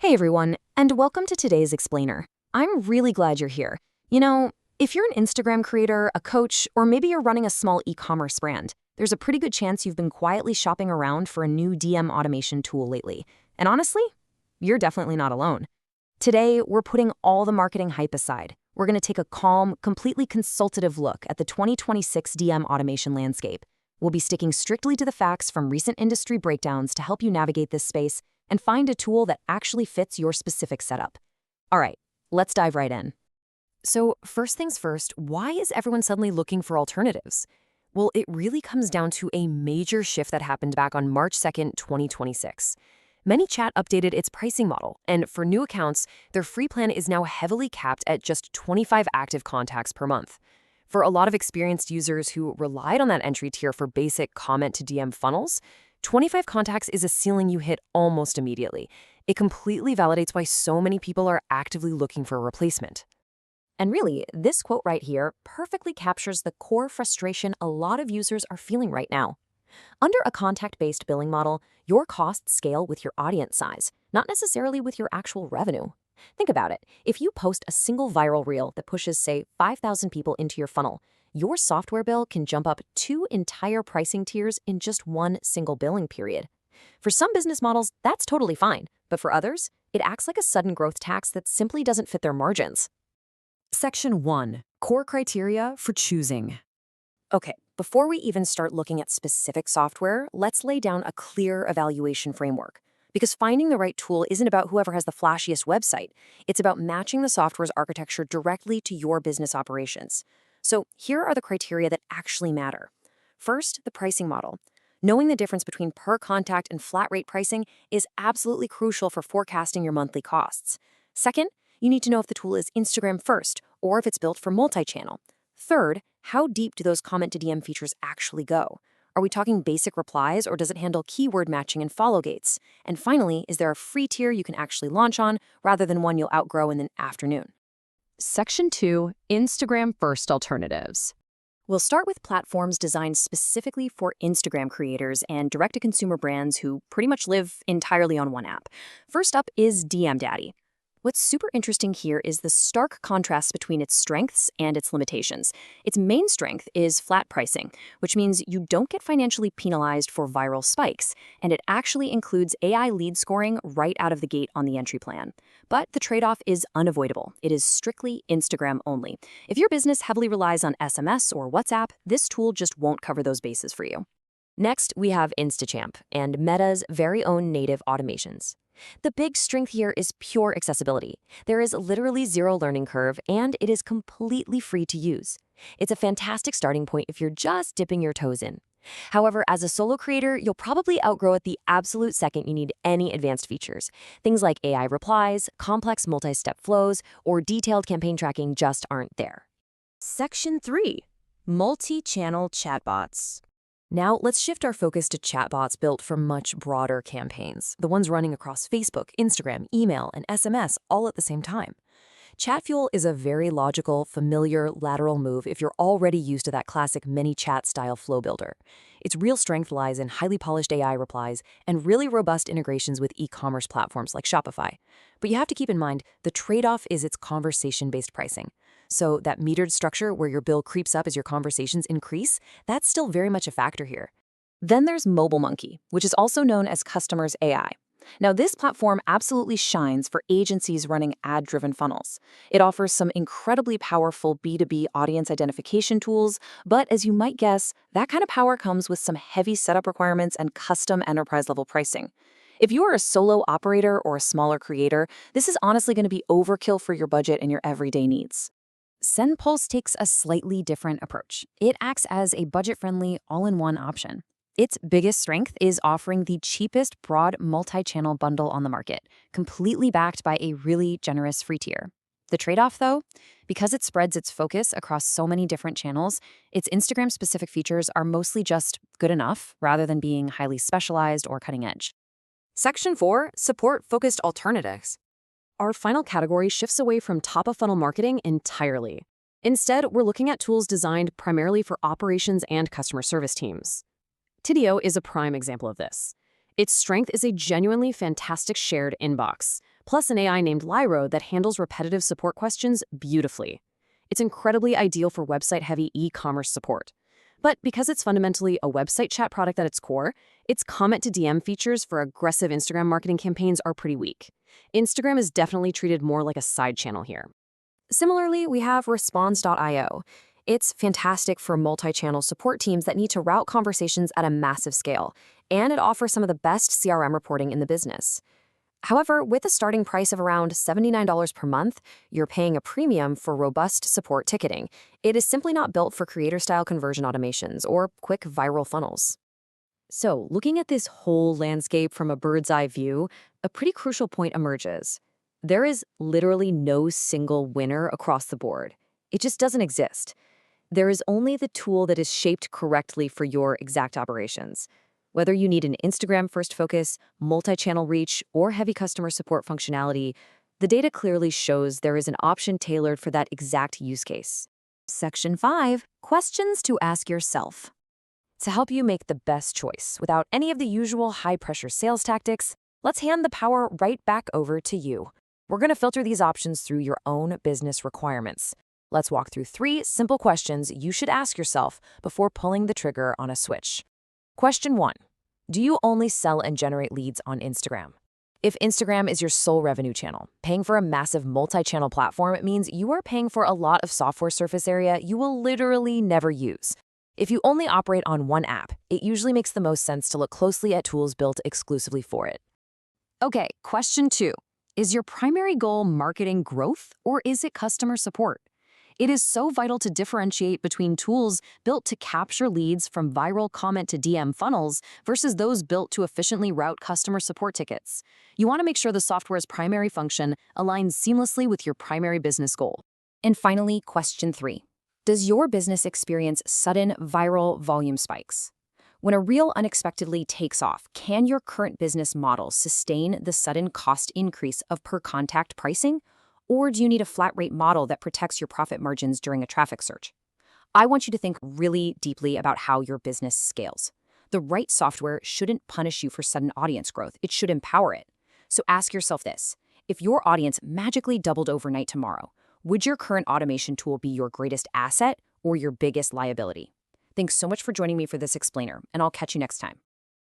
Hey everyone, and welcome to today's Explainer. I'm really glad you're here. You know, if you're an Instagram creator, a coach, or maybe you're running a small e-commerce brand, there's a pretty good chance you've been quietly shopping around for a new DM automation tool lately. And honestly, you're definitely not alone. Today, we're putting all the marketing hype aside. We're going to take a calm, completely consultative look at the 2026 DM automation landscape. We'll be sticking strictly to the facts from recent industry breakdowns to help you navigate this space and find a tool that actually fits your specific setup. All right, let's dive right in. So first things first, why is everyone suddenly looking for alternatives? Well, it really comes down to a major shift that happened back on March 2nd, 2026. ManyChat updated its pricing model, and for new accounts, their free plan is now heavily capped at just 25 active contacts per month. For a lot of experienced users who relied on that entry tier for basic comment-to-DM funnels, 25 contacts is a ceiling you hit almost immediately. It completely validates why so many people are actively looking for a replacement. And really, this quote right here perfectly captures the core frustration a lot of users are feeling right now. Under a contact-based billing model, your costs scale with your audience size, not necessarily with your actual revenue. Think about it. If you post a single viral reel that pushes, say, 5,000 people into your funnel, your software bill can jump up 2 entire pricing tiers in just one single billing period. For some business models, that's totally fine, but for others, it acts like a sudden growth tax that simply doesn't fit their margins. Section 1. Core criteria for choosing. Okay, before we even start looking at specific software, let's lay down a clear evaluation framework. Because finding the right tool isn't about whoever has the flashiest website. It's about matching the software's architecture directly to your business operations. So here are the criteria that actually matter. First, the pricing model. Knowing the difference between per contact and flat rate pricing is absolutely crucial for forecasting your monthly costs. Second, you need to know if the tool is Instagram first or if it's built for multi-channel. Third, how deep do those comment-to-DM features actually go? Are we talking basic replies, or does it handle keyword matching and follow gates? And finally, is there a free tier you can actually launch on rather than one you'll outgrow in the afternoon? Section 2. Instagram-first alternatives. We'll start with platforms designed specifically for Instagram creators and direct-to-consumer brands who pretty much live entirely on one app. First up is DMdaddy. What's super interesting here is the stark contrast between its strengths and its limitations. Its main strength is flat pricing, which means you don't get financially penalized for viral spikes, and it actually includes AI lead scoring right out of the gate on the entry plan. But the trade-off is unavoidable. It is strictly Instagram only. If your business heavily relies on SMS or WhatsApp, this tool just won't cover those bases for you. Next, we have Instachamp and Meta's very own native automations. The big strength here is pure accessibility. There is literally zero learning curve, and it is completely free to use. It's a fantastic starting point if you're just dipping your toes in. However, as a solo creator, you'll probably outgrow it the absolute second you need any advanced features. Things like AI replies, complex multi-step flows, or detailed campaign tracking just aren't there. Section 3. Multi-channel chatbots. Now, let's shift our focus to chatbots built for much broader campaigns, the ones running across Facebook, Instagram, email, and SMS all at the same time. ChatFuel is a very logical, familiar, lateral move if you're already used to that classic ManyChat style flow builder. Its real strength lies in highly polished AI replies and really robust integrations with e-commerce platforms like Shopify. But you have to keep in mind, the trade-off is its conversation-based pricing. So that metered structure where your bill creeps up as your conversations increase, that's still very much a factor here. Then there's MobileMonkey, which is also known as Customers AI. Now, this platform absolutely shines for agencies running ad-driven funnels. It offers some incredibly powerful B2B audience identification tools, but as you might guess, that kind of power comes with some heavy setup requirements and custom enterprise-level pricing. If you are a solo operator or a smaller creator, this is honestly going to be overkill for your budget and your everyday needs. SendPulse takes a slightly different approach. It acts as a budget-friendly, all-in-one option. Its biggest strength is offering the cheapest broad multi-channel bundle on the market, completely backed by a really generous free tier. The trade-off, though, because it spreads its focus across so many different channels, its Instagram-specific features are mostly just good enough rather than being highly specialized or cutting edge. Section 4. Support-focused alternatives. Our final category shifts away from top-of-funnel marketing entirely. Instead, we're looking at tools designed primarily for operations and customer service teams. Tidio is a prime example of this. Its strength is a genuinely fantastic shared inbox, plus an AI named Lyro that handles repetitive support questions beautifully. It's incredibly ideal for website-heavy e-commerce support. But because it's fundamentally a website chat product at its core, its comment to DM features for aggressive Instagram marketing campaigns are pretty weak. Instagram is definitely treated more like a side channel here. Similarly, we have Response.io. It's fantastic for multi-channel support teams that need to route conversations at a massive scale, and it offers some of the best CRM reporting in the business. However, with a starting price of around $79 per month, you're paying a premium for robust support ticketing. It is simply not built for creator-style conversion automations or quick viral funnels. So, looking at this whole landscape from a bird's eye view, a pretty crucial point emerges. There is literally no single winner across the board. It just doesn't exist. There is only the tool that is shaped correctly for your exact operations. Whether you need an Instagram-first focus, multi-channel reach, or heavy customer support functionality, the data clearly shows there is an option tailored for that exact use case. Section 5, questions to ask yourself. To help you make the best choice without any of the usual high-pressure sales tactics, let's hand the power right back over to you. We're going to filter these options through your own business requirements. Let's walk through 3 simple questions you should ask yourself before pulling the trigger on a switch. Question 1. Do you only sell and generate leads on Instagram? If Instagram is your sole revenue channel, paying for a massive multi-channel platform means you are paying for a lot of software surface area you will literally never use. If you only operate on one app, it usually makes the most sense to look closely at tools built exclusively for it. Okay, question 2. Is your primary goal marketing growth or is it customer support? It is so vital to differentiate between tools built to capture leads from viral comment to DM funnels versus those built to efficiently route customer support tickets. You want to make sure the software's primary function aligns seamlessly with your primary business goal. And finally, question 3. Does your business experience sudden viral volume spikes? When a reel unexpectedly takes off, can your current business model sustain the sudden cost increase of per-contact pricing? Or do you need a flat-rate model that protects your profit margins during a traffic surge? I want you to think really deeply about how your business scales. The right software shouldn't punish you for sudden audience growth. It should empower it. So ask yourself this. If your audience magically doubled overnight tomorrow, would your current automation tool be your greatest asset or your biggest liability? Thanks so much for joining me for this explainer, and I'll catch you next time.